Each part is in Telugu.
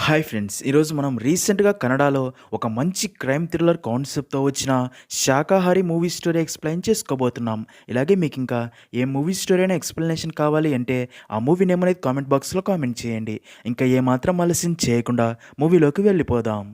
Hi friends! ఈరోజు మనం రీసెంట్‌గా కన్నడలో ఒక మంచి క్రైమ్ థ్రిల్లర్ కాన్సెప్ట్‌తో వచ్చిన 'శాకాహారి' మూవీ స్టోరీ ఎక్స్‌ప్లెయిన్ చేసుకోబోతున్నాం. ఇలాగే మీకింకా ఏ మూవీ స్టోరీ అయినా ఎక్స్‌ప్లనేషన్ కావాలి అంటే ఆ మూవీ నేమ్ అనేది కామెంట్ బాక్స్‌లో కామెంట్ చేయండి. ఇంకా ఏమాత్రం ఆలస్యం చేయకుండా మూవీలోకి వెళ్ళిపోదాం.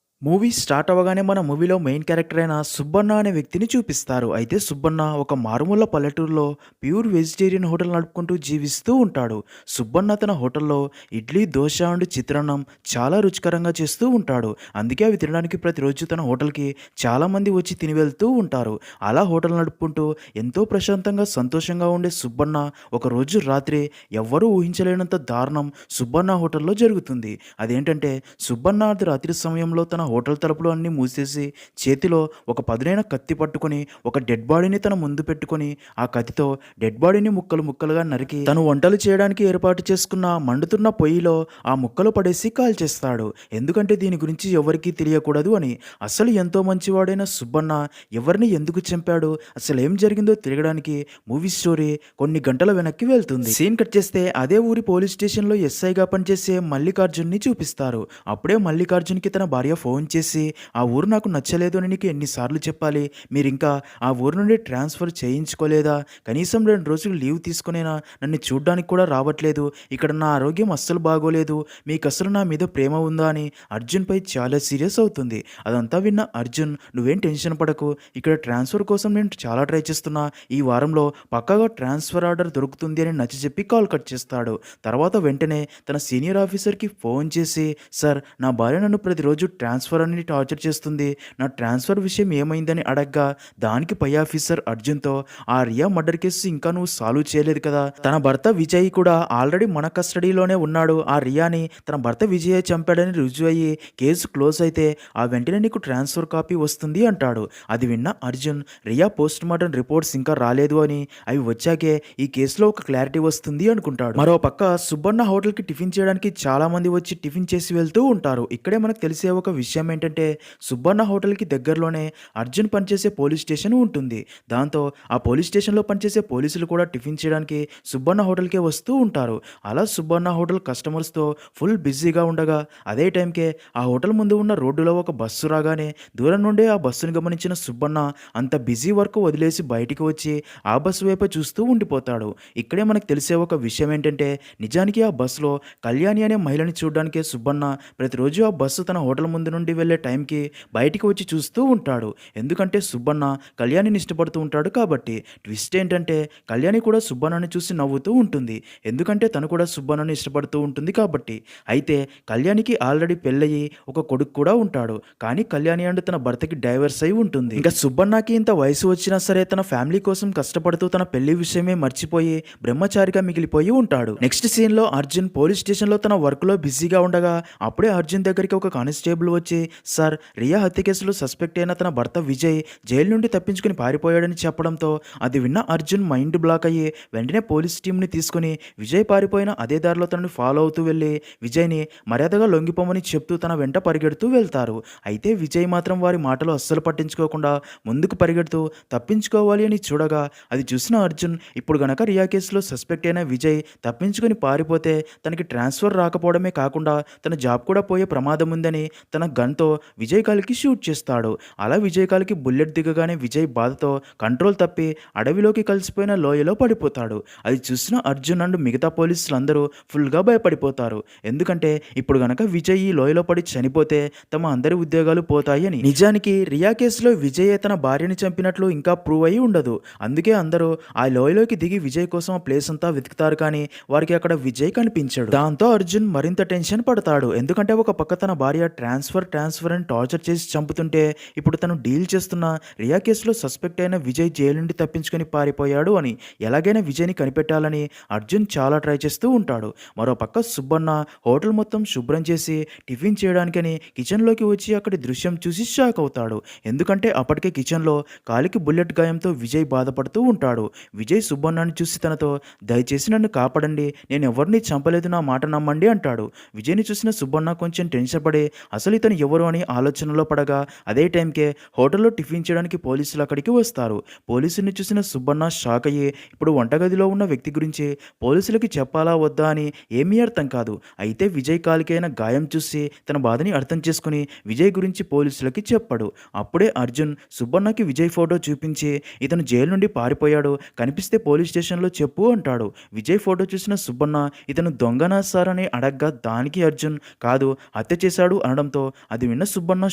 మూవీ స్టార్ట్ అవ్వగానే మన మూవీలో మెయిన్ క్యారెక్టర్ అయిన సుబ్బన్న అనే వ్యక్తిని చూపిస్తారు. అయితే సుబ్బన్న ఒక మారుమూల పల్లెటూరులో ప్యూర్ వెజిటేరియన్ హోటల్ నడుపుకుంటూ జీవిస్తూ ఉంటాడు. సుబ్బన్న తన హోటల్లో ఇడ్లీ, దోశ అండ్ చిత్రాన్నం చాలా రుచికరంగా చేస్తూ ఉంటాడు. అందుకే అవి తినడానికి ప్రతిరోజు తన హోటల్కి చాలామంది వచ్చి తిని వెళ్తూ ఉంటారు. అలా హోటల్ నడుపుకుంటూ ఎంతో ప్రశాంతంగా సంతోషంగా ఉండే సుబ్బన్న ఒకరోజు రాత్రి ఎవ్వరూ ఊహించలేనంత దారుణం సుబ్బన్న హోటల్లో జరుగుతుంది. అదేంటంటే సుబ్బన్న రాత్రి సమయంలో తన హోటల్ తలుపులు అన్నీ మూసేసి చేతిలో ఒక పదునైన కత్తి పట్టుకొని ఒక డెడ్ బాడీని తన ముందు పెట్టుకొని ఆ కత్తితో డెడ్ బాడీని ముక్కలు ముక్కలుగా నరికి తను వంటలు చేయడానికి ఏర్పాటు చేసుకున్న మండుతున్న పొయ్యిలో ఆ ముక్కలు పడేసి కాల్చేస్తాడు. ఎందుకంటే దీని గురించి ఎవరికీ తెలియకూడదు అని. అసలు ఎంతో మంచివాడైన సుబ్బన్న ఎవరిని ఎందుకు చంపాడు, అసలు ఏం జరిగిందో తిరగడానికి మూవీ స్టోరీ కొన్ని గంటల వెనక్కి వెళ్తుంది. సీన్ కట్ చేస్తే అదే ఊరి పోలీస్ స్టేషన్లో ఎస్ఐగా పనిచేసే మల్లికార్జున్ని చూపిస్తారు. అప్పుడే మల్లికార్జున్కి తన భార్య ఫోన్ చేసి, ఆ ఊరు నాకు నచ్చలేదు అని నీకు ఎన్నిసార్లు చెప్పాలి, మీరింకా ఆ ఊరు నుండి ట్రాన్స్ఫర్ చేయించుకోలేదా, కనీసం 2 రోజులు లీవ్ తీసుకునేనా నన్ను చూడ్డానికి కూడా రావట్లేదు, ఇక్కడ నా ఆరోగ్యం అస్సలు బాగోలేదు, మీకు అసలు నా మీద ప్రేమ ఉందా అని అర్జున్పై చాలా సీరియస్ అవుతుంది. అదంతా విన్న అర్జున్, నువ్వేం టెన్షన్ పడకు, ఇక్కడ ట్రాన్స్ఫర్ కోసం నేను చాలా ట్రై చేస్తున్నా, ఈ వారంలో పక్కాగా ట్రాన్స్ఫర్ ఆర్డర్ దొరుకుతుంది అని నచ్చజెప్పి కాల్ కట్ చేస్తాడు. తర్వాత వెంటనే తన సీనియర్ ఆఫీసర్కి ఫోన్ చేసి, సార్ నా భార్య నన్ను ప్రతిరోజు ట్రాన్స్ఫర్ అని టార్చర్ చేస్తుంది, నా ట్రాన్స్ఫర్ విషయం ఏమైందని అడగ్గా దానికి పై ఆఫీసర్ అర్జున్తో, ఆ రియా మర్డర్ కేసు ఇంకా నువ్వు సాల్వ్ చేయలేదు కదా, తన భర్త విజయ్ కూడా ఆల్రెడీ మన కస్టడీలోనే ఉన్నాడు, ఆ రియాని తన భర్త విజయ్ చంపాడని రుజువు అయ్యి కేసు క్లోజ్ అయితే ఆ వెంటనే నీకు ట్రాన్స్ఫర్ కాపీ వస్తుంది అంటాడు. అది విన్న Arjun, Riya post mortem reports ఇంకా రాలేదు అని, అవి వచ్చాకే ఈ కేసులో ఒక క్లారిటీ వస్తుంది అనుకుంటాడు. మరో పక్క సుబ్బన్న హోటల్కి టిఫిన్ చేయడానికి చాలా మంది వచ్చి టిఫిన్ చేసి వెళ్తూ ఉంటారు. ఇక్కడే మనకు తెలిసే ఒక విషయం ఏంటంటే సుబ్బన్న హోటల్కి దగ్గరలోనే అర్జున్ పనిచేసే పోలీస్ స్టేషన్ ఉంటుంది. దాంతో ఆ పోలీస్ స్టేషన్లో పనిచేసే పోలీసులు కూడా టిఫిన్ చేయడానికి సుబ్బన్న హోటల్కే వస్తూ ఉంటారు. అలా సుబ్బన్న హోటల్ కస్టమర్స్తో ఫుల్ బిజీగా ఉండగా అదే టైంకే ఆ హోటల్ ముందు ఉన్న రోడ్డులో ఒక బస్సు రాగానే దూరం నుండే ఆ బస్సును గమనించిన సుబ్బన్న అంత బిజీ వర్క్ వదిలేసి బయటికి వచ్చి ఆ బస్సు వైపు చూస్తూ ఉండిపోతాడు. ఇక్కడే మనకు తెలిసే ఒక విషయం ఏంటంటే నిజానికి ఆ బస్సులో కళ్యాణి అనే మహిళని చూడడానికే సుబ్బన్న ప్రతిరోజు ఆ బస్సు తన హోటల్ ముందు నుండి వెళ్ళే టైంకి బయటికి వచ్చి చూస్తూ ఉంటాడు. ఎందుకంటే సుబ్బన్న కళ్యాణిని ఇష్టపడుతూ ఉంటాడు కాబట్టి. ట్విస్ట్ ఏంటంటే కళ్యాణి కూడా సుబ్బన్నని చూసి నవ్వుతూ ఉంటుంది. ఎందుకంటే తను కూడా సుబ్బన్నని ఇష్టపడుతూ ఉంటుంది కాబట్టి. అయితే కళ్యాణికి ఆల్రెడీ పెళ్ళయి ఒక కొడుకు కూడా ఉంటాడు. కానీ కళ్యాణి అండ్ తన భర్తకి డైవర్స్ అయి ఉంటుంది. ఇంకా సుబ్బన్నకి ఇంత వయసు వచ్చినా సరే తన ఫ్యామిలీ కోసం కష్టపడుతూ తన పెళ్లి విషయమే మర్చిపోయి బ్రహ్మచారిగా మిగిలిపోయి ఉంటాడు. నెక్స్ట్ సీన్లో అర్జున్ పోలీస్ స్టేషన్లో తన వర్క్లో బిజీగా ఉండగా అప్పుడే అర్జున్ దగ్గరికి ఒక కానిస్టేబుల్ వచ్చి, సార్ రియా హత్య కేసులో సస్పెక్ట్ అయిన తన భర్త విజయ్ జైలు నుండి తప్పించుకుని పారిపోయాడని చెప్పడంతో అది విన్న అర్జున్ మైండ్ బ్లాక్ అయ్యి వెంటనే పోలీస్ టీంని తీసుకుని విజయ్ పారిపోయిన అదే దారిలో తనని ఫాలో అవుతూ వెళ్ళి విజయ్ని మర్యాదగా లొంగిపోమని చెప్తూ తన వెంట పరిగెడుతూ వెళ్తారు. అయితే విజయ్ మాత్రం వారి మాటలు అస్సలు పట్టించుకోకుండా ముందుకు పరిగెడుతూ తప్పించుకోవాలి అని చూడగా అది చూసిన అర్జున్, ఇప్పుడు గనక రియా కేసులో సస్పెక్ట్ అయిన విజయ్ తప్పించుకుని పారిపోతే తనకి ట్రాన్స్ఫర్ రాకపోవడమే కాకుండా తన జాబ్ కూడా పోయే ప్రమాదం ఉందని తన గన్తో విజయ్ కాలికి షూట్ చేస్తాడు. అలా విజయ్ కాలికి బుల్లెట్ దిగగానే విజయ్ బాధతో కంట్రోల్ తప్పి అడవిలోకి కలిసిపోయిన లోయలో పడిపోతాడు. అది చూసిన అర్జున్ అండ్ మిగతా పోలీసులందరూ ఫుల్గా భయపడిపోతారు. ఎందుకంటే ఇప్పుడు గనక విజయ్ ఈ లోయలో పడి చనిపోతే తమ అందరి ఉద్యోగాలు పోతాయి అని. నిజానికి రియా కేసులో విజయ్ తన భార్యని చంపినట్లు ఇంకా ప్రూవ్ అయి ఉండదు. అందుకే అందరూ ఆ లోయలోకి దిగి విజయ్ కోసం ఆ ప్లేస్ అంతా వెతుకుతారు, కానీ వారికి అక్కడ విజయ్ కనిపించడు. దాంతో అర్జున్ మరింత టెన్షన్ పడతాడు. ఎందుకంటే ఒక పక్క తన భార్య ట్రాన్స్ఫర్ అని టార్చర్ చేసి చంపుతుంటే ఇప్పుడు తను డీల్ చేస్తున్న రియా కేసులో సస్పెక్ట్ అయిన విజయ్ జైలు నుండి తప్పించుకొని పారిపోయాడు అని. ఎలాగైనా విజయ్ని కనిపెట్టాలని అర్జున్ చాలా ట్రై చేస్తూ ఉంటాడు. మరో పక్క సుబ్బన్న హోటల్ మొత్తం శుభ్రం చేసి టిఫిన్ చేయడానికని కిచెన్లోకి వచ్చి అక్కడి దృశ్యం చూసి షాక్ అవుతాడు. ఎందుకంటే అప్పటికే కిచెన్లో కాలికి బుల్లెట్ గాయంతో విజయ్ బాధపడుతూ ఉంటాడు. విజయ్ సుబ్బన్నని చూసి తనతో, దయచేసి నన్ను కాపాడండి, నేను ఎవరిని చంపలేదు, నా మాట నమ్మండి అంటాడు. విజయ్ని చూసిన సుబ్బన్న కొంచెం టెన్షన్ పడి, అసలు ఇతను ఎవరు అని ఆలోచనలో పడగా అదే టైంకే హోటల్లో టిఫిన్ చేయడానికి పోలీసులు అక్కడికి వస్తారు. పోలీసుని చూసిన సుబ్బన్న షాక్ అయ్యి ఇప్పుడు వంటగదిలో ఉన్న వ్యక్తి గురించి పోలీసులకి చెప్పాలా వద్దా అని ఏమీ అర్థం కాదు. అయితే విజయ్ కాలికైన గాయం చూసి తన బాధని అర్థం చేసుకుని విజయ్ గురించి పోలీసులకి చెప్పాడు. అప్పుడే అర్జున్ సుబ్బన్నకి విజయ్ ఫోటో చూపించి ఇతను జైలు నుండి పారిపోయాడు, కనిపిస్తే పోలీస్ స్టేషన్లో చెప్పు అంటాడు. విజయ్ ఫోటో చూసిన సుబ్బన్న ఇతను దొంగనా సార్ అని అడగ్గా దానికి అర్జున్ కాదు హత్య చేశాడు అనడంతో అది విన్న సుబ్బన్న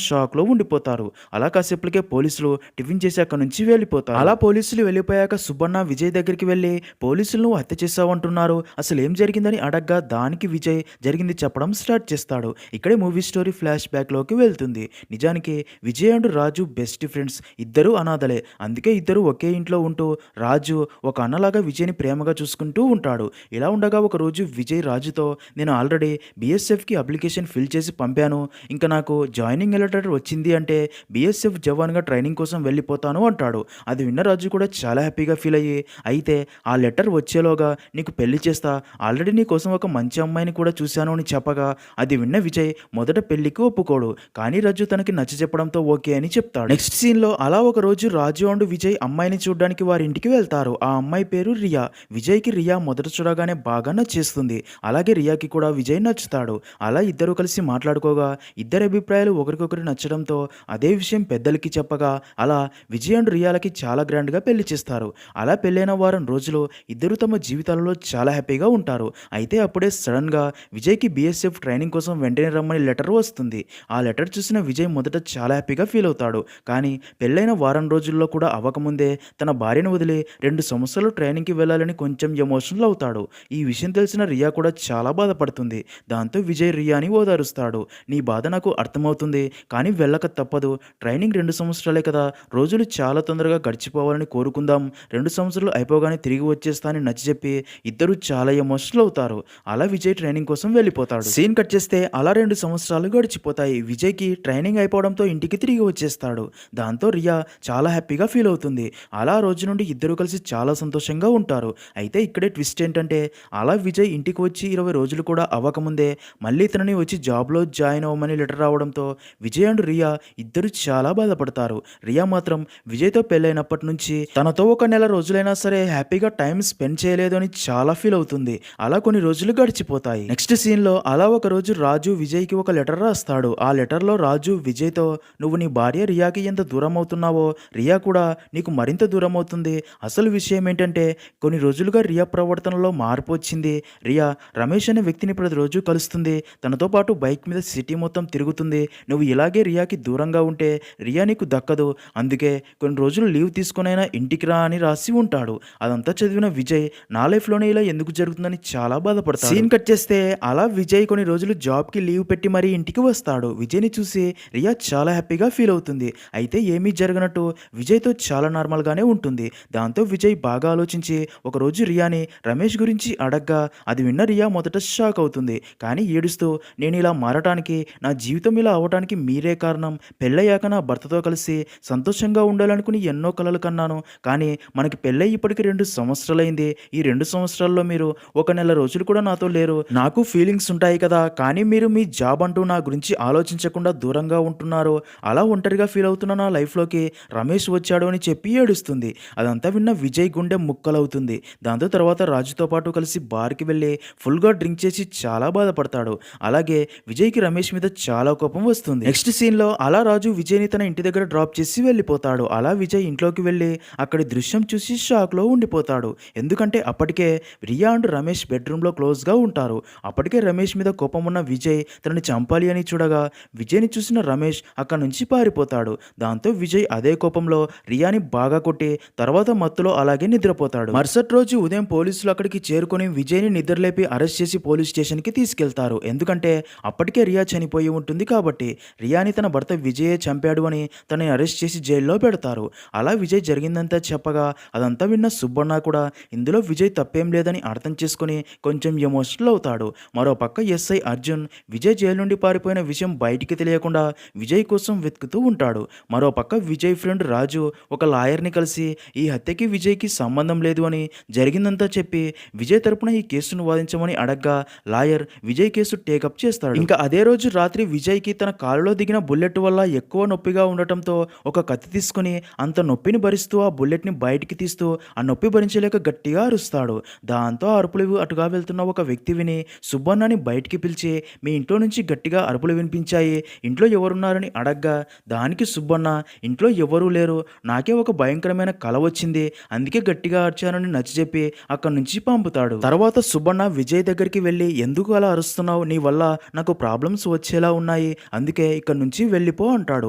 షాక్లో ఉండిపోతారు. అలా కాసేపటికే పోలీసులు టిఫిన్ చేసి అక్కడి నుంచి వెళ్ళిపోతారు. అలా పోలీసులు వెళ్ళిపోయాక సుబ్బన్న విజయ్ దగ్గరికి వెళ్ళి పోలీసులు నువ్వు హత్య చేశావంటున్నారు, అసలు ఏం జరిగిందని అడగ్గా దానికి విజయ్ జరిగింది చెప్పడం స్టార్ట్ చేస్తాడు. ఇక్కడే మూవీ స్టోరీ ఫ్లాష్ బ్యాక్లోకి వెళ్తుంది. నిజానికి Vijay and Raju best friends, ఇద్దరు అనాథలే. అందుకే ఇద్దరు ఒకే ఇంట్లో ఉంటూ రాజు ఒక అన్నలాగా విజయ్ని ప్రేమగా చూసుకుంటూ ఉంటాడు. ఇలా ఉండగా ఒకరోజు విజయ్ రాజుతో నేను ఆల్రెడీ బీఎస్ఎఫ్కి అప్లికేషన్ ఫిల్ చేసి పంపాను, ఇంకా నాకు జాయినింగ్ లెటర్ వచ్చింది అంటే బీఎస్ఎఫ్ జవాన్గా ట్రైనింగ్ కోసం వెళ్ళిపోతాను అంటాడు. అది విన్న రాజు కూడా చాలా హ్యాపీగా ఫీల్ అయ్యి అయితే ఆ లెటర్ వచ్చేలోగా నీకు పెళ్లి చేస్తా, ఆల్రెడీ నీ కోసం ఒక మంచి అమ్మాయిని కూడా చూశాను అని చెప్పగా అది విన్న విజయ్ మొదట పెళ్లికి ఒప్పుకోడు, కానీ రాజు తనకి నచ్చ చెప్పడంతో ఓకే అని చెప్తాడు. నెక్స్ట్ సీన్లో అలా ఒక రోజు రాజు అండ్ విజయ్ అమ్మాయిని చూడడానికి వారి ఇంటికి వెళ్తారు. ఆ అమ్మాయి పేరు రియా. విజయ్కి రియా మొదట చూడగానే బాగా నచ్చేస్తుంది. అలాగే రియాకి కూడా విజయ్ నచ్చుతాడు. అలా ఇద్దరు కలిసి మాట్లాడుకోగా ఇద్దరి అభిప్రాయాలు ఒకరికొకరు నచ్చడంతో అదే విషయం పెద్దలకి చెప్పగా అలా విజయ్ అండ్ రియాలకి చాలా గ్రాండ్గా పెళ్లి చేస్తారు. అలా పెళ్ళైన వారం రోజులు ఇద్దరు తమ జీవితాలలో చాలా హ్యాపీగా ఉంటారు. అయితే అప్పుడే సడన్గా విజయ్కి బీఎస్ఎఫ్ ట్రైనింగ్ కోసం వెంటనే రమ్మని లెటర్ వస్తుంది. ఆ లెటర్ చూసిన విజయ్ మొదట చాలా హ్యాపీగా ఫీల్ అవుతాడు. కానీ పెళ్ళైన వారం రోజుల్లో కూడా అవ్వకముందే తన భార్యను వదిలి 2 సంవత్సరాలు ట్రైనింగ్కి వెళ్ళాలని కొంచెం ఎమోషనల్ అవుతాడు. ఈ విషయం తెలిసిన రియా కూడా చాలా బాధపడుతుంది. దాంతో విజయ్ రియాని ఓదారుస్తాడు. నీ బాధ నాకు అర్థమవుతుంది, కానీ వెళ్ళక తప్పదు. ట్రైనింగ్ 2 సంవత్సరాలే కదా, రోజులు చాలా తొందరగా గడిచిపోవాలని కోరుకుందాం. 2 సంవత్సరాలు అయిపోగానే తిరిగి వచ్చేస్తా అని నచ్చజెప్పి ఇద్దరు చాలా ఎమోషనల్ అవుతారు. అలా విజయ్ ట్రైనింగ్ కోసం వెళ్ళిపోతాడు. సీన్ కట్ చేస్తే అలా 2 సంవత్సరాలు గడిచిపోతాయి. విజయ్కి ట్రైనింగ్ అయిపోవడంతో ఇంటికి తిరిగి వచ్చేస్తాడు. దాంతో రియా చాలా హ్యాపీగా ఫీల్ అవుతుంది. అలా రోజు నుండి ఇద్దరు కలిసి చాలా సంతోషంగా ఉంటారు. అయితే ఇక్కడే ట్విస్ట్ ఏంటంటే అలా విజయ్ ఇంటికి వచ్చి 20 రోజులు కూడా అవ్వకముందే మళ్ళీ తనని వచ్చి జాబ్లో జాయిన్ అవ్వమని లెటర్ రావడంతో విజయ్ అండ్ రియా ఇద్దరు చాలా బాధపడతారు. రియా మాత్రం విజయ్తో పెళ్ళైనప్పటి నుంచి తనతో ఒక నెల రోజులైనా సరే హ్యాపీగా టైం స్పెండ్ చేయలేదు అని చాలా ఫీల్ అవుతుంది. అలా కొన్ని రోజులు గడిచిపోతాయి. నెక్స్ట్ సీన్లో అలా ఒక రోజు రాజు విజయ్కి ఒక లెటర్ రాస్తాడు. ఆ లెటర్లో రాజు విజయ్తో నువ్వు నీ భార్య రియాకి ఎంత దూరం అవుతున్నావో రియా కూడా నీకు మరింత దూరం అవుతుంది. అసలు విషయం ఏంటంటే కొన్ని రోజులుగా రియా ప్రవర్తనలో మార్పు వచ్చింది. రియా రమేష్ అనే వ్యక్తిని ప్రతిరోజు కలుస్తుంది, తనతో పాటు బైక్ మీద సిటీ మొత్తం తిరుగుతుంది. నువ్వు ఇలాగే రియాకి దూరంగా ఉంటే రియా నీకు దక్కదు, అందుకే కొన్ని రోజులు లీవ్ తీసుకునైనా ఇంటికి రా అని రాసి ఉంటాడు. అదంతా చదివిన విజయ్ నా లైఫ్లోనే ఇలా ఎందుకు జరుగుతుందని చాలా బాధపడతాడు. సీన్ కట్ చేస్తే అలా విజయ్ కొన్ని రోజులు జాబ్కి లీవ్ పెట్టి మరీ ఇంటికి వస్తాడు. విజయ్ని చూసి రియా చాలా హ్యాపీగా ఫీల్ అవుతుంది. అయితే ఏమీ జరగనట్టు విజయ్తో చాలా నార్మల్గానే ఉంటుంది. దాంతో విజయ్ బాగా ఆలోచించి ఒకరోజు రియాని రమేష్ గురించి అడగ్గా అది విన్న రియా మొదట షాక్ అవుతుంది. కానీ ఏడుస్తూ నేను ఇలా మారటానికి నా జీవితం ఇలా అవ్వటానికి మీరే కారణం. పెళ్ళయ్యాక నా భర్తతో కలిసి సంతోషంగా ఉండాలనుకుని ఎన్నో కలలు కన్నాను, కానీ మనకి పెళ్ళై ఇప్పటికి 2 సంవత్సరాలైంది. ఈ 2 సంవత్సరాల్లో మీరు ఒక నెల రోజులు కూడా నాతో లేరు. నాకు ఫీలింగ్స్ ఉంటాయి కదా, కానీ మీరు మీ జాబ్ అంటూ నా గురించి ఆలోచించకుండా దూరంగా ఉంటున్నారు. అలా ఒంటరిగా ఫీల్ అవుతున్న నా లైఫ్లోకి రమేష్ వచ్చాడు అని చెప్పి ఏడుస్తుంది. అదంతా విన్న విజయ్ గుండె ముక్కలవుతుంది. దాంతో తర్వాత రాజుతో పాటు కలిసి బార్కి వెళ్ళి ఫుల్గా డ్రింక్ చేసి చాలా బాధపడతాడు. అలాగే విజయ్కి రమేష్ మీద చాలా కోపం వస్తుంది. నెక్స్ట్ సీన్లో అలా రాజు విజయ్ని తన ఇంటి దగ్గర డ్రాప్ చేసి వెళ్ళిపోతాడు. అలా విజయ్ ఇంట్లోకి వెళ్ళి అక్కడి దృశ్యం చూసి షాక్లో ఉండిపోతాడు. ఎందుకంటే అప్పటికే రియా అండ్ రమేష్ బెడ్రూమ్లో క్లోజ్గా ఉంటారు. అప్పటికే రమేష్ మీద కోపం ఉన్న విజయ్ తనని చంపాలి అని చూడగా విజయ్ని చూసిన రమేష్ అక్కడి నుంచి పారిపోతాడు. దాంతో విజయ్ అదే కోపంలో రియాని బాగా కొట్టి తర్వాత మత్తులో అలాగే నిద్రపోతాడు. మరుసటి రోజు ఉదయం పోలీసులు అక్కడికి చేరుకొని విజయ్ని నిద్రలేపి అరెస్ట్ చేసి పోలీస్ స్టేషన్కి తీసుకెళ్తారు. ఎందుకంటే అప్పటికే రియా చనిపోయి ఉంటుంది కాబట్టి. రియాని తన భర్త విజయే చంపాడు అని తనని అరెస్ట్ చేసి జైల్లో పెడతారు. అలా విజయ్ జరిగిందంతా చెప్పగా అదంతా విన్న సుబ్బన్న కూడా ఇందులో విజయ్ తప్పేం లేదని అర్థం చేసుకుని కొంచెం ఎమోషనల్ అవుతాడు. మరోపక్క ఎస్ఐ అర్జున్ విజయ్ జైలు నుండి పారిపోయిన విషయం బయటికి తెలియకుండా విజయ్ కోసం వెతుకుతూ ఉంటాడు. మరోపక్క విజయ్ ఫ్రెండ్ రాజు ఒక లాయర్ని కలిసి ఈ హత్యకి విజయ్కి సంబంధం లేదు అని జరిగిందంతా చెప్పి విజయ్ తరపున ఈ కేసును వాదించమని అడగ్గా లాయర్ విజయ్ కేసు టేకప్ చేస్తాడు. ఇంకా అదే రోజు రాత్రి విజయ్ విజయ్కి తన కాలులో దిగిన బుల్లెట్ వల్ల ఎక్కువ నొప్పిగా ఉండటంతో ఒక కత్తి తీసుకుని అంత నొప్పిని భరిస్తూ ఆ బుల్లెట్ని బయటికి తీస్తూ ఆ నొప్పి భరించలేక గట్టిగా అరుస్తాడు. దాంతో ఆ అరుపులు అటుగా వెళ్తున్న ఒక వ్యక్తి విని సుబ్బన్నని బయటికి పిలిచి, మీ ఇంట్లో నుంచి గట్టిగా అరుపులు వినిపించాయి, ఇంట్లో ఎవరున్నారని అడగ్గా దానికి సుబ్బన్న, ఇంట్లో ఎవరూ లేరు, నాకే ఒక భయంకరమైన కల వచ్చింది, అందుకే గట్టిగా అరిచానని నచ్చజెప్పి అక్కడి నుంచి పంపుతాడు. తర్వాత సుబ్బన్న విజయ్ దగ్గరికి వెళ్ళి, ఎందుకు అలా అరుస్తున్నావు, నీ వల్ల నాకు ప్రాబ్లమ్స్ వచ్చేలా ఉన్నాయి, అందుకే ఇక్కడ నుంచి వెళ్ళిపో అంటాడు.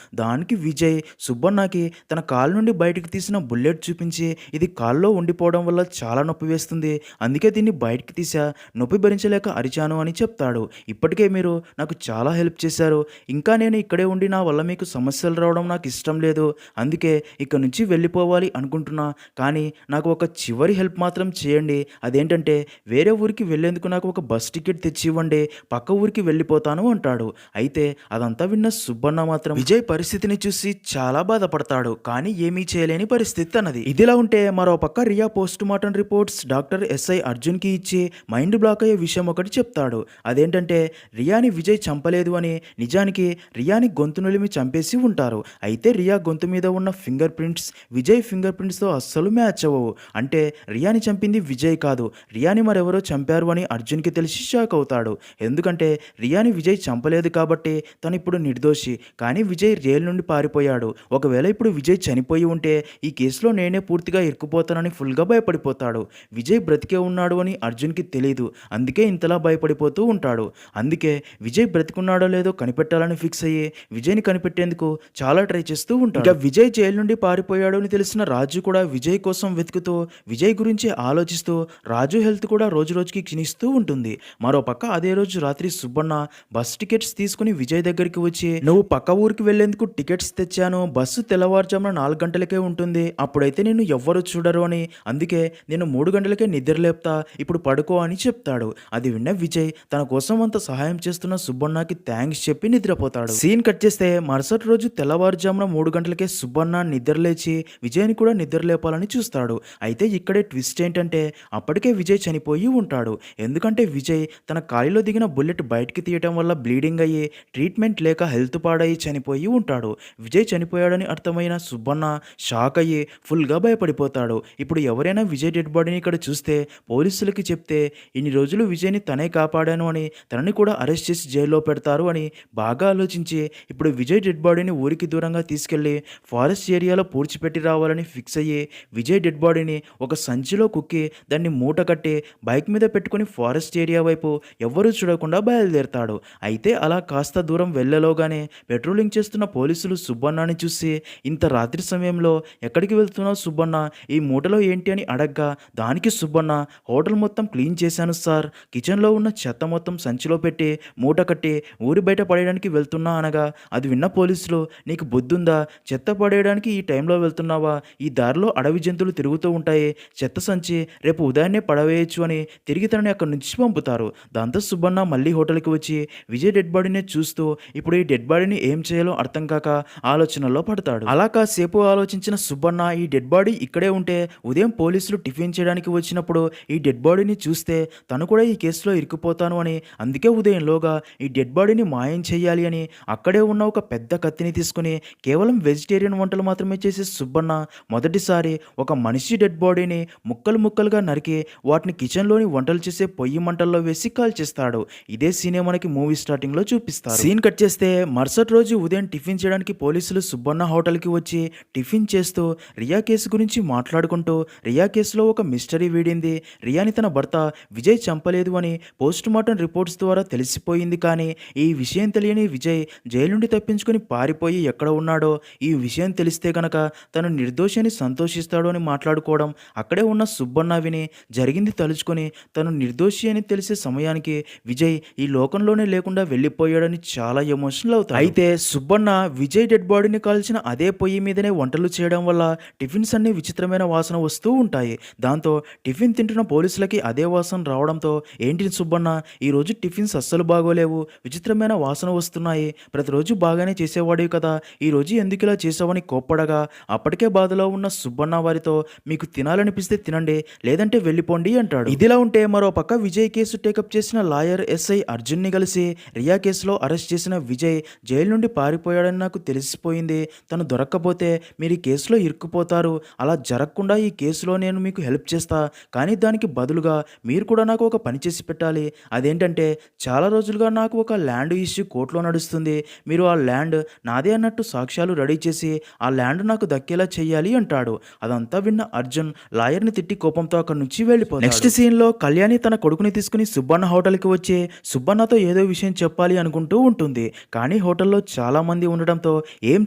దానికి విజయ్ సుబ్బన్నకి తన కాలు నుండి బయటికి తీసిన బుల్లెట్ చూపించి, ఇది కాల్లో ఉండిపోవడం వల్ల చాలా నొప్పి వేస్తుంది, అందుకే దీన్ని బయటికి తీసా, నొప్పి భరించలేక అరిచాను అని చెప్తాడు. ఇప్పటికే మీరు నాకు చాలా హెల్ప్ చేశారు, ఇంకా నేను ఇక్కడే ఉండి నా వల్ల మీకు సమస్యలు రావడం నాకు ఇష్టం లేదు, అందుకే ఇక్కడ నుంచి వెళ్ళిపోవాలి అనుకుంటున్నా, కానీ నాకు ఒక చివరి హెల్ప్ మాత్రం చేయండి, అదేంటంటే వేరే ఊరికి వెళ్ళేందుకు నాకు ఒక బస్ టికెట్ తెచ్చి ఇవ్వండి, పక్క ఊరికి వెళ్ళిపోతాను అంటాడు. అయితే అదంతా విన్న సుబ్బన్న మాత్రం విజయ్ పరిస్థితిని చూసి చాలా బాధపడతాడు, కానీ ఏమీ చేయలేని పరిస్థితి తనది. ఇదిలా ఉంటే మరో పక్క Riya post mortem reports doctor SI అర్జున్కి ఇచ్చి మైండ్ బ్లాక్ అయ్యే విషయం ఒకటి చెప్తాడు. అదేంటంటే రియాని విజయ్ చంపలేదు అని, నిజానికి రియాని గొంతు నులిమి చంపేసి ఉంటారు. అయితే రియా గొంతు మీద ఉన్న ఫింగర్ ప్రింట్స్ విజయ్ ఫింగర్ ప్రింట్స్తో అస్సలు మ్యాచ్ అవ్వవు. అంటే రియాని చంపింది విజయ్ కాదు, రియాని మరెవరో చంపారు అని అర్జున్కి తెలిసి షాక్ అవుతాడు. ఎందుకంటే రియాని విజయ్ చంపలేదు కాబట్టి తను ఇప్పుడు నిర్దోషి, కానీ విజయ్ జైలు నుండి పారిపోయాడు. ఒకవేళ ఇప్పుడు విజయ్ చనిపోయి ఉంటే ఈ కేసులో నేనే పూర్తిగా ఇరుక్కుపోతానని ఫుల్గా భయపడిపోతాడు. విజయ్ బ్రతికే ఉన్నాడు అని అర్జున్కి తెలియదు, అందుకే ఇంతలా భయపడిపోతూ ఉంటాడు. అందుకే విజయ్ బ్రతికున్నాడో లేదో కనిపెట్టాలని ఫిక్స్ అయ్యి విజయ్ని కనిపెట్టేందుకు చాలా ట్రై చేస్తూ ఉంటాడు. ఇక విజయ్ జైలు నుండి పారిపోయాడు అని తెలిసిన రాజు కూడా విజయ్ కోసం వెతుకుతూ విజయ్ గురించి ఆలోచిస్తూ, రాజు హెల్త్ కూడా రోజు రోజుకి క్షీణిస్తూ ఉంటుంది. మరోపక్క అదే రోజు రాత్రి సుబ్బన్న బస్ టికెట్స్ తీసుకుని విజయ్ దగ్గరికి వచ్చి, నువ్వు పక్క ఊరికి వెళ్లేందుకు టికెట్స్ తెచ్చాను, బస్సు తెల్లవారుజామున 4 గంటలకే ఉంటుంది, అప్పుడైతే నేను ఎవ్వరు చూడరు అని, అందుకే నేను 3 గంటలకే నిద్ర లేపుతా, ఇప్పుడు పడుకో అని చెప్తాడు. అది విన్న విజయ్ తన కోసం అంత సహాయం చేస్తున్న సుబ్బన్నకి థ్యాంక్స్ చెప్పి నిద్రపోతాడు. సీన్ కట్ చేస్తే మరుసటి రోజు తెల్లవారుజామున 3 గంటలకే సుబ్బన్న నిద్రలేచి విజయ్ని కూడా నిద్ర లేపాలని చూస్తాడు. అయితే ఇక్కడే ట్విస్ట్ ఏంటంటే అప్పటికే విజయ్ చనిపోయి ఉంటాడు. ఎందుకంటే విజయ్ తన కాలిలో దిగిన బుల్లెట్ బయటికి తీయటం వల్ల బ్లీడింగ్ అయ్యి ట్రీట్మెంట్ లేక హెల్త్ పాడయి చనిపోయి ఉంటాడు. విజయ్ చనిపోయాడని అర్థమైన సుబ్బన్న షాక్ అయ్యి ఫుల్గా భయపడిపోతాడు. ఇప్పుడు ఎవరైనా విజయ్ డెడ్ బాడీని ఇక్కడ చూస్తే పోలీసులకి చెప్తే ఇన్ని రోజులు విజయ్ని తనే కాపాడాను అని తనని కూడా అరెస్ట్ చేసి జైల్లో పెడతారు అని బాగా ఆలోచించి ఇప్పుడు విజయ్ డెడ్ బాడీని ఊరికి దూరంగా తీసుకెళ్లి ఫారెస్ట్ ఏరియాలో పూడ్చిపెట్టి రావాలని ఫిక్స్ అయ్యి విజయ్ డెడ్ బాడీని ఒక సంచిలో కుక్కి దాన్ని మూట కట్టి బైక్ మీద పెట్టుకుని ఫారెస్ట్ ఏరియా వైపు ఎవ్వరూ చూడకుండా బయలుదేరతాడు. అయితే అలా కాస్త దూరం వెళ్ళలోగానే పెట్రోలింగ్ చేస్తున్న పోలీసులు సుబ్బన్నని చూసి, ఇంత రాత్రి సమయంలో ఎక్కడికి వెళ్తున్నావు సుబ్బన్న, ఈ మూటలో ఏంటి అని అడగ్గా దానికి సుబ్బన్న, హోటల్ మొత్తం క్లీన్ చేశాను సార్, కిచెన్లో ఉన్న చెత్త మొత్తం సంచిలో పెట్టి మూట కట్టి ఊరి బయట పడేయడానికి వెళ్తున్నా అనగా అది విన్న పోలీసులు, నీకు బుద్ధుందా, చెత్త పడేయడానికి ఈ టైంలో వెళ్తున్నావా, ఈ దారిలో అడవి జంతువులు తిరుగుతూ ఉంటాయి, చెత్త సంచి రేపు ఉదయాన్నే పడవేయచ్చు అని తిరిగి తనని అక్కడి నుంచి పంపుతారు. దాంతో సుబ్బన్న మళ్ళీ హోటల్కి వచ్చి విజయ్ డెడ్ బాడీని చూస్తూ ఇప్పుడు ఈ డెడ్ బాడీని ఏం చేయాలో అర్థం కాక ఆలోచనలో పడతాడు. అలా కాసేపు ఆలోచించిన సుబ్బన్న ఈ డెడ్ బాడీ ఇక్కడే ఉంటే ఉదయం పోలీసులు టిఫిన్ చేయడానికి వచ్చినప్పుడు ఈ డెడ్ బాడీని చూస్తే తను కూడా ఈ కేసులో ఇరుక్కుపోతాను అని, అందుకే ఉదయంలోగా ఈ డెడ్ బాడీని మాయం చేయాలి అని అక్కడే ఉన్న ఒక పెద్ద కత్తిని తీసుకుని కేవలం వెజిటేరియన్ వంటలు మాత్రమే చేసే సుబ్బన్న మొదటిసారి ఒక మనిషి డెడ్ బాడీని ముక్కలు ముక్కలుగా నరికి వాటిని కిచెన్లోని వంటలు చేసే పొయ్యి మంటల్లో వేసి కాల్చేస్తాడు. ఇదే సీనే మనకి మూవీ స్టార్టింగ్ లో చూపిస్తారు. సీన్ కట్ చేస్తే మరుసటి రోజు ఉదయం టిఫిన్ చేయడానికి పోలీసులు సుబ్బన్న హోటల్కి వచ్చి టిఫిన్ చేస్తూ రియా కేసు గురించి మాట్లాడుకుంటూ, రియా కేసులో ఒక మిస్టరీ వీడింది, రియాని తన భర్త విజయ్ చంపలేదు అని పోస్ట్ మార్టం రిపోర్ట్స్ ద్వారా తెలిసిపోయింది, కానీ ఈ విషయం తెలియని విజయ్ జైలు నుండి తప్పించుకొని పారిపోయి ఎక్కడ ఉన్నాడో, ఈ విషయం తెలిస్తే గనక తను నిర్దోషి అని సంతోషిస్తాడు అని మాట్లాడుకోవడం అక్కడే ఉన్న సుబ్బన్న విని జరిగింది తలుచుకొని తను నిర్దోషి అని తెలిసే సమయానికి విజయ్ ఈ లోకంలోనే లేకుండా వెళ్ళిపోయాడని చాలా ఎమోషనల్ అవుతాడు. అయితే సుబ్బన్న విజయ్ డెడ్ బాడీని కాల్చిన అదే పొయ్యి మీదనే వంటలు చేయడం వల్ల టిఫిన్స్ అన్ని విచిత్రమైన వాసన వస్తూ ఉంటాయి. దాంతో టిఫిన్ తింటున్న పోలీసులకి అదే వాసన రావడంతో, ఏంటి సుబ్బన్న ఈరోజు టిఫిన్స్ అస్సలు బాగోలేవు, విచిత్రమైన వాసన వస్తున్నాయి, ప్రతిరోజు బాగానే చేసేవాడివి కదా, ఈరోజు ఎందుకు ఇలా చేసావని కోప్పడగా అప్పటికే బాధలో ఉన్న సుబ్బన్న వారితో, మీకు తినాలనిపిస్తే తినండి లేదంటే వెళ్ళిపోండి అంటాడు. ఇదిలా ఉంటే మరో పక్క విజయ్ కేసు టేకప్ చేసిన లాయర్ ఎస్ఐ అర్జున్ని కలిసి రియా కేసులో అరెస్ట్ చేసిన విజయ్ జైలు నుండి పారిపోయాడని నాకు తెలిసిపోయింది. తను దొరక్కపోతే మీరు ఈ కేసులో ఇరుక్కుపోతారు. అలా జరగకుండా ఈ కేసులో నేను మీకు హెల్ప్ చేస్తా. కానీ దానికి బదులుగా మీరు కూడా నాకు ఒక పని చేసి పెట్టాలి. అదేంటంటే చాలా రోజులుగా నాకు ఒక ల్యాండ్ ఇష్యూ కోర్టులో నడుస్తుంది. మీరు ఆ ల్యాండ్ నాదే అన్నట్టు సాక్ష్యాలు రెడీ చేసి ఆ ల్యాండ్ నాకు దక్కేలా చెయ్యాలి అంటాడు. అదంతా విన్న అర్జున్ లాయర్ని తిట్టి కోపంతో అక్కడి నుంచి వెళ్ళిపోతాడు. నెక్స్ట్ సీన్లో కళ్యాణి తన కొడుకుని తీసుకుని సుబ్బన్న హోటల్కి వచ్చి సుబ్బన్నతో ఏదో విషయం చెప్పాలి అనుకుంటూ ఉంటుంది. కానీ హోటల్లో చాలా మంది ఉండడంతో ఏం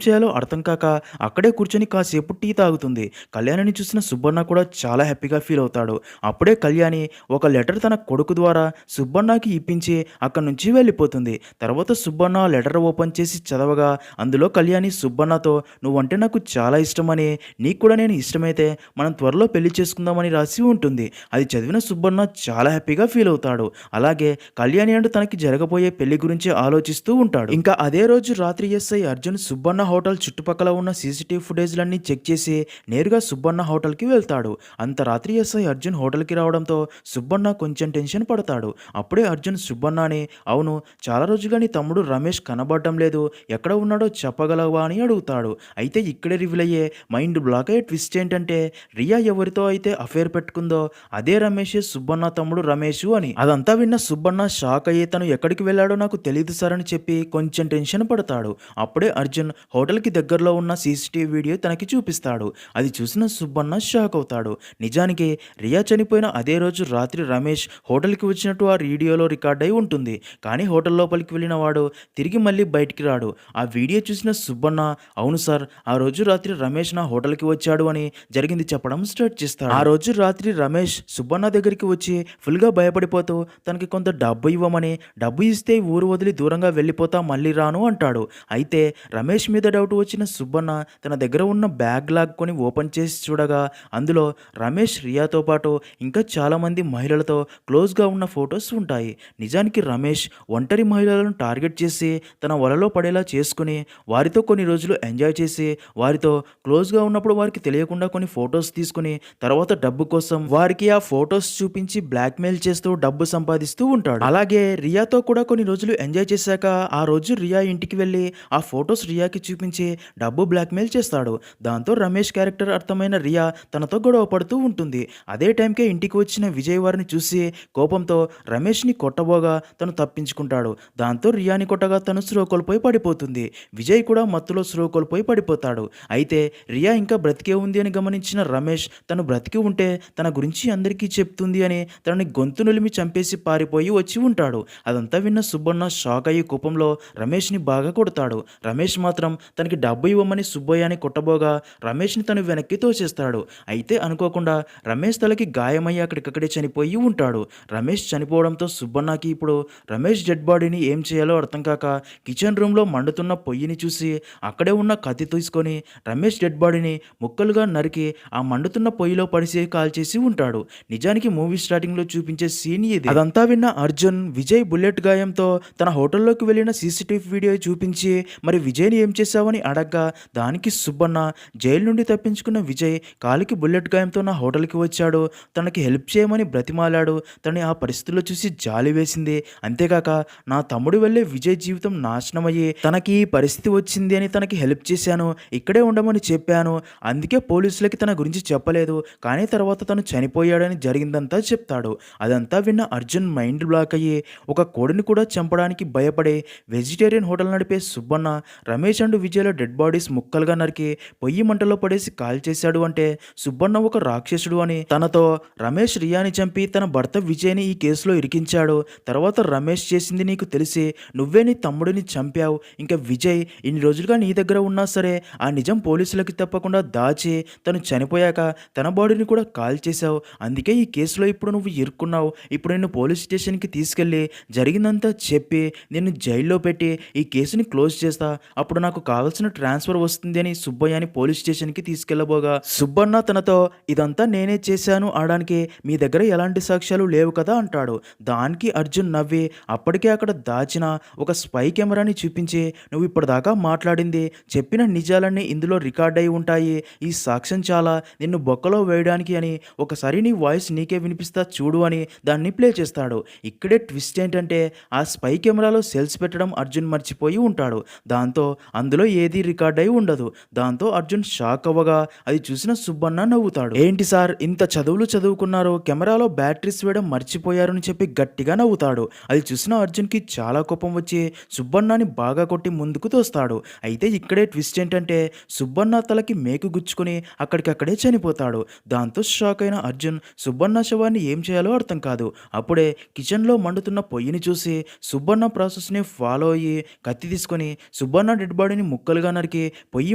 చేయాలో అర్థం కాక అక్కడే కూర్చొని కాసేపు టీ తాగుతుంది. కళ్యాణిని చూసిన సుబ్బన్న కూడా చాలా హ్యాపీగా ఫీల్ అవుతాడు. అప్పుడే కళ్యాణి ఒక లెటర్ తన కొడుకు ద్వారా సుబ్బన్నకి ఇప్పించి అక్కడి నుంచి వెళ్ళిపోతుంది. తర్వాత సుబ్బన్న ఆ లెటర్ ఓపెన్ చేసి చదవగా అందులో కళ్యాణి సుబ్బన్నతో నువ్వంటే నాకు చాలా ఇష్టమని, నీకు కూడా నేను ఇష్టమైతే మనం త్వరలో పెళ్లి చేసుకుందామని రాసి ఉంటుంది. అది చదివిన సుబ్బన్న చాలా హ్యాపీగా ఫీల్ అవుతాడు. అలాగే కళ్యాణి అంటూ తనకి జరగబోయే పెళ్లి గురించి ఆలోచిస్తూ ఉంటాడు. ఇంకా అదే రోజు రాత్రి ఎస్ఐ అర్జున్ సుబ్బన్న హోటల్ చుట్టుపక్కల ఉన్న సీసీటీవీ ఫుటేజ్లన్నీ చెక్ చేసి నేరుగా సుబ్బన్న హోటల్కి వెళ్తాడు. అంత రాత్రి ఎస్ఐ అర్జున్ హోటల్కి రావడంతో సుబ్బన్న కొంచెం టెన్షన్ పడతాడు. అప్పుడే అర్జున్ సుబ్బన్నని అవును చాలా రోజుగా నీ తమ్ముడు రమేష్ కనబడటం లేదు, ఎక్కడ ఉన్నాడో చెప్పగలవా అని అడుగుతాడు. అయితే ఇక్కడే రివీల్ అయ్యే మైండ్ బ్లాక్ అయ్యే ట్విస్ట్ ఏంటంటే రియా ఎవరితో అయితే అఫేర్ పెట్టుకుందో అదే రమేష్ సుబ్బన్న తమ్ముడు రమేష్ అని. అదంతా విన్న సుబ్బన్న షాక్ అయ్యి తను ఎక్కడికి వెళ్ళాడో నాకు తెలియదు సార్ అని చెప్పి కొంచెం టెన్షన్ పడతాడు. అప్పుడే అర్జున్ హోటల్కి దగ్గరలో ఉన్న సీసీటీవీ వీడియో తనకి చూపిస్తాడు. అది చూసిన సుబ్బన్న షాక్ అవుతాడు. నిజానికి రియా చనిపోయిన అదే రోజు రాత్రి రమేష్ హోటల్కి వచ్చినట్టు ఆ వీడియోలో రికార్డ్ అయి ఉంటుంది. కానీ హోటల్ లోపలికి వెళ్ళిన వాడు తిరిగి మళ్ళీ బయటికి రాడు. ఆ వీడియో చూసిన సుబ్బన్న అవును సార్ ఆ రోజు రాత్రి రమేష్ నా హోటల్కి వచ్చాడు అని జరిగింది చెప్పడం స్టార్ట్ చేస్తాడు. ఆ రోజు రాత్రి రమేష్ సుబ్బన్న దగ్గరికి వచ్చి ఫుల్గా భయపడిపోతూ తనకి కొంత డబ్బు ఇవ్వమని, డబ్బు ఇస్తే ఊరు వదిలి దూరంగా వెళ్ళిపోతా మళ్ళీ రాను అంటాడు. అయితే రమేష్ మీద డౌట్ వచ్చిన సుబ్బన్న తన దగ్గర ఉన్న బ్యాగ్ లాక్కొని ఓపెన్ చేసి చూడగా అందులో రమేష్ రియాతో పాటు ఇంకా చాలామంది మహిళలతో క్లోజ్గా ఉన్న ఫొటోస్ ఉంటాయి. నిజానికి రమేష్ ఒంటరి మహిళలను టార్గెట్ చేసి తన వలలో పడేలా చేసుకుని వారితో కొన్ని రోజులు ఎంజాయ్ చేసి వారితో క్లోజ్గా ఉన్నప్పుడు వారికి తెలియకుండా కొన్ని ఫొటోస్ తీసుకుని తర్వాత డబ్బు కోసం వారికి ఆ ఫొటోస్ చూపించి బ్లాక్మెయిల్ చేస్తూ డబ్బు సంపాదిస్తూ ఉంటాడు. అలాగే రియాతో కూడా కొన్ని రోజులు ఎంజాయ్ చేశాక ఆ రోజు రియా ఇంటికి వెళ్ళి ఆ ఫొటోస్ రియాకి చూపించి డబ్బు బ్లాక్మెయిల్ చేస్తాడు. దాంతో రమేష్ క్యారెక్టర్ అర్థమైన రియా తనతో గొడవ పడుతూ ఉంటుంది. అదే టైంకే ఇంటికి వచ్చిన విజయ్ వారిని చూసి కోపంతో రమేష్ని కొట్టబోగా తను తప్పించుకుంటాడు. దాంతో రియాని కొట్టగా తను స్పృహ కోల్పోయి పడిపోతుంది. విజయ్ కూడా మత్తులో స్పృహ కోల్పోయి పడిపోతాడు. అయితే రియా ఇంకా బ్రతికే ఉంది అని గమనించిన రమేష్ తను బ్రతికి ఉంటే తన గురించి అందరికీ చెప్తుంది అని తనని గొంతు నులిమి చంపేసి పారిపోయి వచ్చి ఉంటాడు. అదంతా విన్న సుబ్బన్న షాక్ అయ్యి కోపంలో రమేష్ని బాగా కొడతాడు. రమేష్ మాత్రం తనకి డబ్బు ఇవ్వమని సుబ్బయ్యని కొట్టబోగా రమేష్ని తను వెనక్కి తోచేస్తాడు. అయితే అనుకోకుండా రమేష్ తలకి గాయమయ్యి అక్కడికక్కడే చనిపోయి ఉంటాడు. రమేష్ చనిపోవడంతో సుబ్బన్నకి ఇప్పుడు రమేష్ డెడ్ బాడీని ఏం చేయాలో అర్థం కాక కిచెన్ రూమ్లో మండుతున్న పొయ్యిని చూసి అక్కడే ఉన్న కత్తి తీసుకొని రమేష్ డెడ్ బాడీని ముక్కలుగా నరికి ఆ మండుతున్న పొయ్యిలో పడిసి కాల్చేసి ఉంటాడు. నిజానికి మూవీ స్టార్టింగ్లో చూపించే సీన్ ఇది. అదంతా విన్న అర్జున్ విజయ్ బుల్లెట్ గాయంతో తన హోటల్లోకి వెళ్ళిన సీసీటీవీ వీడియో చూపించి మరి విజయ్ని ఏం చేశావని అడగ్గా దానికి సుబ్బన్న జైలు నుండి తప్పించుకున్న విజయ్ కాలికి బుల్లెట్ గాయంతో నా హోటల్కి వచ్చాడు, తనకి హెల్ప్ చేయమని బ్రతిమాలాడు, తనని ఆ పరిస్థితుల్లో చూసి జాలి వేసింది, అంతేకాక నా తమ్ముడు వెళ్ళే విజయ్ జీవితం నాశనమయ్యి తనకి ఈ పరిస్థితి వచ్చింది అని తనకి హెల్ప్ చేశాను, ఇక్కడే ఉండమని చెప్పాను, అందుకే పోలీసులకి తన గురించి చెప్పలేదు, కానీ తర్వాత తను చనిపోయాడని జరిగిందంతా చెప్తాడు. అదంతా విన్న అర్జున్ మైండ్ బ్లాక్ అయ్యి ఒక కోడిని కూడా చంపడానికి భయపడే వెజిటేరియన్ హోటల్ నడిపే సుబ్బన్న రమేష్ అండ్ విజయ్ల డెడ్ బాడీస్ ముక్కలుగా నరికి పొయ్యి మంటలో పడేసి కాల్చేశాడు అంటే సుబ్బన్న ఒక రాక్షసుడు అని, తనతో రమేష్ రియాని చంపి తన భర్త విజయ్ని ఈ కేసులో ఇరికించాడు, తర్వాత రమేష్ చేసింది నీకు తెలిసి నువ్వే నీ తమ్ముడిని చంపావు, ఇంకా విజయ్ ఇన్ని రోజులుగా నీ దగ్గర ఉన్నా సరే ఆ నిజం పోలీసులకి తప్పకుండా దాచి తను చనిపోయాక తన బాడీని కూడా కాల్ చేశావు, అందుకే ఈ కేసులో ఇప్పుడు నువ్వు ఇరుక్కున్నావు, ఇప్పుడు నిన్ను పోలీస్ స్టేషన్కి తీసుకెళ్ళి జరిగిందంతా చెప్పి నిన్ను జైల్లో పెట్టి ఈ కేసుని క్లోజ్ చేస్తా, అప్పుడు నాకు కావాల్సిన ట్రాన్స్ఫర్ వస్తుంది అని సుబ్బయ్యని పోలీస్ స్టేషన్కి తీసుకెళ్లబోగా సుబ్బన్న తనతో ఇదంతా నేనే చేశాను అనడానికి మీ దగ్గర ఎలాంటి సాక్ష్యాలు లేవు కదా అంటాడు. దానికి అర్జున్ నవ్వి అప్పటికే అక్కడ దాచిన ఒక స్పై కెమెరాని చూపించి నువ్వు ఇప్పటిదాకా మాట్లాడింది చెప్పిన నిజాలన్నీ ఇందులో రికార్డ్ అయి ఉంటాయి, ఈ సాక్ష్యం చాలా నిన్ను బొక్కలో వేయడానికి అని, ఒకసారి నీ వాయిస్ నీకే వినిపిస్తా చూడు అని దాన్ని ప్లే చేస్తాడు. ఇక్కడే ట్విస్ట్ ఏంటంటే ఆ స్పై కెమెరాలో సెల్స్ పెట్టడం అర్జున్ మర్చిపోయి ఉంటాడు. దాంతో అందులో ఏది రికార్డ్ అయి ఉండదు. దాంతో అర్జున్ షాక్ అవ్వగా అది చూసిన సుబ్బన్న నవ్వుతాడు. ఏంటి సార్ ఇంత చదువులు చదువుకున్నారు, కెమెరాలో బ్యాటరీస్ వేయడం మర్చిపోయారు అని చెప్పి గట్టిగా నవ్వుతాడు. అది చూసిన అర్జున్కి చాలా కోపం వచ్చి సుబ్బన్నని బాగా కొట్టి ముందుకు తోస్తాడు. అయితే ఇక్కడే ట్విస్ట్ ఏంటంటే సుబ్బన్న తలకి మేకు గుచ్చుకుని అక్కడికక్కడే చనిపోతాడు. దాంతో షాక్ అయిన అర్జున్ సుబ్బన్న శవాన్ని ఏం చేయాలో అర్థం కాదు. అప్పుడే కిచెన్లో మండుతున్న పొయ్యిని చూసి సుబ్బన్న ప్రాసెస్ని ఫాలో అయ్యి కత్తి తీసుకొని సుబ్బన్న డెడ్ బాడీని ముక్కలుగా నరికి పొయ్యి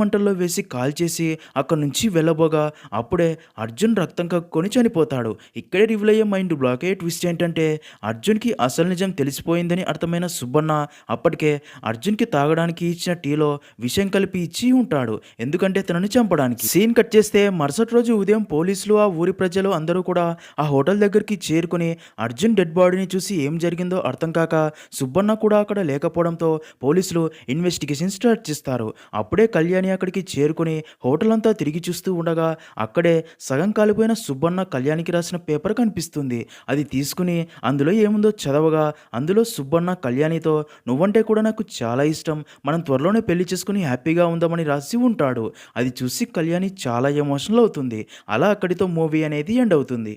మంటల్లో వేసి కాల్చేసి అక్కడి నుంచి వెళ్ళబోగా అప్పుడే అర్జున్ రక్తం కక్కుకొని చనిపోతాడు. ఇక్కడే రివీల్ అయ్యే మైండ్ బ్లాక్ అయ్యే ట్విస్ట్ ఏంటంటే అర్జున్కి అసలు నిజం తెలిసిపోయిందని అర్థమైన సుబ్బన్న అప్పటికే అర్జున్కి తాగడానికి ఇచ్చిన టీలో విషం కలిపి ఇచ్చి ఉంటాడు, ఎందుకంటే తనని చంపడానికి. సీన్ కట్ చేస్తే మరుసటి రోజు ఉదయం పోలీసులు ఆ ఊరి ప్రజలు అందరూ కూడా ఆ హోటల్ దగ్గరికి చేరుకుని అర్జున్ డెడ్ బాడీని చూసి ఏం జరిగిందో అర్థం కాక సుబ్బన్న కూడా అక్కడ లేకపోవడంతో పోలీసులు ఇన్వెస్టిగేషన్ స్టార్ట్ చేస్తారు. అప్పుడే కళ్యాణి అక్కడికి చేరుకుని హోటల్ అంతా తిరిగి చూస్తూ ఉండగా అక్కడే సగం కాలిపోయిన సుబ్బన్న కళ్యాణికి రాసిన పేపర్ కనిపిస్తుంది. అది తీసుకుని అందులో ఏముందో చదవగా అందులో సుబ్బన్న కళ్యాణితో నువ్వంటే కూడా నాకు చాలా ఇష్టం, మనం త్వరలోనే పెళ్లి చేసుకుని హ్యాపీగా ఉందామని రాసి ఉంటాడు. అది చూసి కళ్యాణి చాలా ఎమోషనల్ అవుతుంది. అలా అక్కడితో మూవీ అనేది ఎండ్ అవుతుంది.